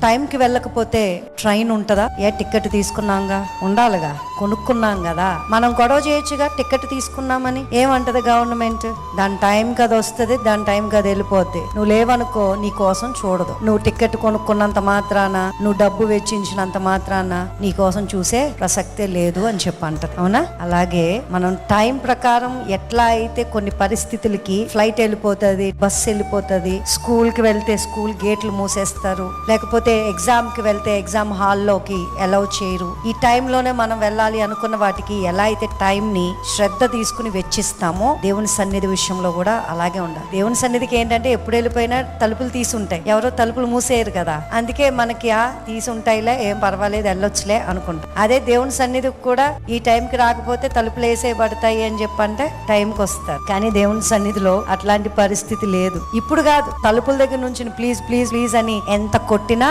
టైంకి వెళ్ళకపోతే ట్రైన్ ఉంటుందా? టికెట్ తీసుకున్నాంగా, ఉండాలిగా, కొనుక్కున్నాం కదా. మనం గొడవ చేయొచ్చుగా, టికెట్ తీసుకున్నామని. ఏమంటది గవర్నమెంట్? దాని టైంకి అది వస్తుంది, దాని టైంకి అది వెళ్ళిపోద్ది. నువ్వు లేవనుకో, నీ కోసం చూడదు. నువ్వు టికెట్ కొనుక్కున్నంత మాత్రాన, నువ్వు డబ్బు వెచ్చించినంత మాత్రాన నీ కోసం చూసే ప్రసక్తే లేదు అని చెప్పి అంటారు. అవునా? అలాగే మనం టైం ప్రకారం ఎట్లా అయితే కొన్ని పరిస్థితులకి ఫ్లైట్ వెళ్ళిపోతుంది, బస్సు వెళ్ళిపోతుంది, స్కూల్కి వెళ్తే స్కూల్ గేట్లు మూసేస్తారు, లేకపోతే ఎగ్జామ్ కి వెళ్తే ఎగ్జామ్ హాల్లోకి అలౌ చేయరు. ఈ టైంలోనే మనం వెళ్ళాలి అనుకున్న వాటికి ఎలా అయితే టైం ని శ్రద్ధ తీసుకుని వెచ్చిస్తామో, దేవుని సన్నిధి విషయంలో కూడా అలాగే ఉండాలి. దేవుని సన్నిధికి ఏంటంటే ఎప్పుడు వెళ్ళిపోయినా తలుపులు తీసి ఉంటాయి, ఎవరో తలుపులు మూసేయరు కదా. అందుకే మనకి తీసి ఉంటాయిలే, ఏం పర్వాలేదు, వెళ్ళొచ్చులే అనుకుంటాం. అదే దేవుని సన్నిధికి కూడా ఈ టైంకి రాకపోతే తలుపులు వేసేయబడతాయి అని చెప్పంటే టైంకి వస్తారు. కానీ దేవుని సన్నిధిలో అట్లాంటి పరిస్థితి లేదు. ఇప్పుడు కాదు, తలుపుల దగ్గర నుంచి ప్లీజ్ ప్లీజ్ ప్లీజ్ అని ఎంత కొట్టినా